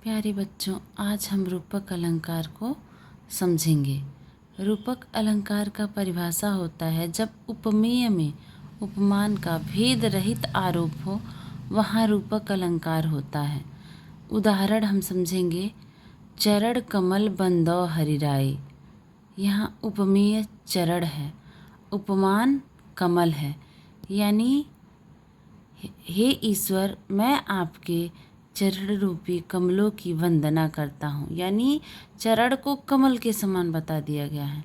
प्यारे बच्चों, आज हम रूपक अलंकार को समझेंगे। रूपक अलंकार का परिभाषा होता है जब उपमेय में उपमान का भेद रहित आरोप हो, वहाँ रूपक अलंकार होता है। उदाहरण हम समझेंगे। चरण कमल बंदौ हरिराय। यहाँ उपमेय चरण है, उपमान कमल है। यानी हे ईश्वर, मैं आपके चरण रूपी कमलों की वंदना करता हूँ। यानी चरण को कमल के समान बता दिया गया है।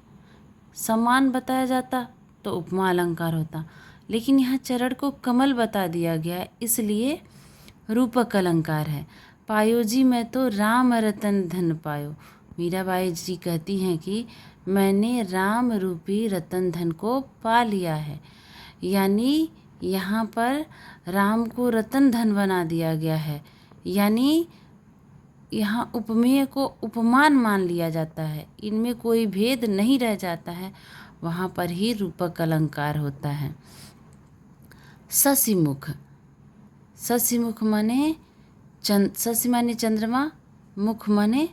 समान बताया जाता तो उपमा अलंकार होता, लेकिन यहाँ चरण को कमल बता दिया गया है, इसलिए रूपक अलंकार है। पायो जी मैं तो राम रतन धन पायो। मीराबाई जी कहती हैं कि मैंने राम रूपी रतन धन को पा लिया है। यानी यहाँ पर राम को रतन धन बना दिया गया है। यानी यहाँ उपमेय को उपमान मान लिया जाता है, इनमें कोई भेद नहीं रह जाता है, वहाँ पर ही रूपक अलंकार होता है। शशिमुख। शशिमुख माने शशि माने चंद्रमा, मुख माने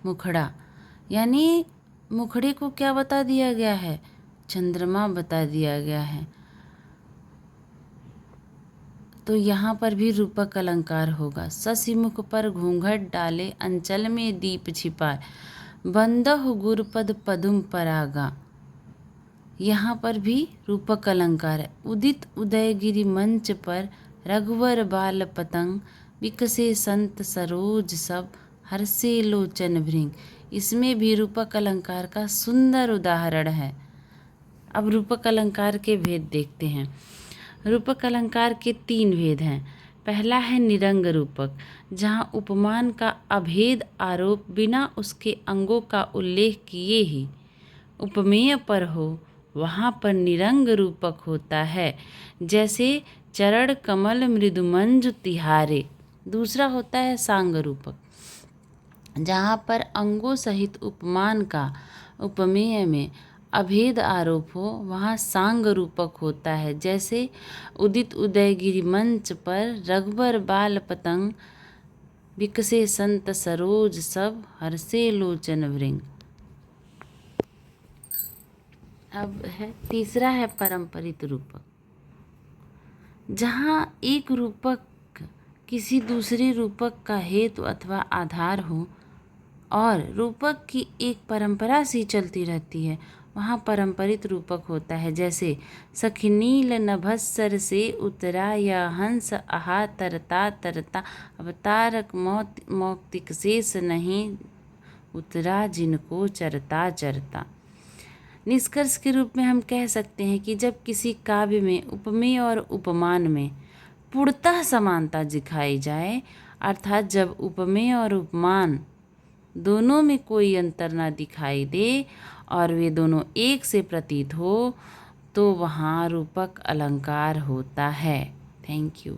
मुखड़ा। यानी मुखड़े को क्या बता दिया गया है? चंद्रमा बता दिया गया है। तो यहाँ पर भी रूपक अलंकार होगा। शशिमुख पर घूंघट डाले अंचल में दीप छिपाए, बंदहु गुरपद पदुम परागा। यहाँ पर भी रूपक अलंकार है। उदित उदयगिरि मंच पर रघुवर बाल पतंग, विकसे संत सरोज सब, हर्षे लोचन भृंग। इसमें भी रूपक अलंकार का सुंदर उदाहरण है। अब रूपक अलंकार के भेद देखते हैं। रूपक अलंकार के 3 भेद हैं। पहला है निरंग रूपक, जहाँ उपमान का अभेद आरोप बिना उसके अंगों का उल्लेख किए ही उपमेय पर हो, वहाँ पर निरंग रूपक होता है। जैसे चरण कमल मृदुमंजु तिहारे। दूसरा होता है सांग रूपक, जहाँ पर अंगों सहित उपमान का उपमेय में अभेद आरोप हो, वहाँ सांग रूपक होता है। जैसे उदित उदयगिरि मंच पर रघुवर बाल पतंग, विकसे संत सरोज सब, हर्षे लोचन भृंग। अब है तीसरा है परंपरित रूपक, जहाँ एक रूपक किसी दूसरे रूपक का हेतु अथवा आधार हो और रूपक की एक परंपरा सी चलती रहती है, वहाँ परंपरित रूपक होता है। जैसे सखनील नभस्सर से उतरा या हंस आहा तरता तरता, अवतारक मौक्तिक शेष नहीं उतरा जिनको चरता चरता। निष्कर्ष के रूप में हम कह सकते हैं कि जब किसी काव्य में उपमेय और उपमान में पूर्णतः समानता दिखाई जाए, अर्थात जब उपमेय और उपमान दोनों में कोई अंतर ना दिखाई दे और वे दोनों एक से प्रतीत हो, तो वहाँ रूपक अलंकार होता है। Thank you.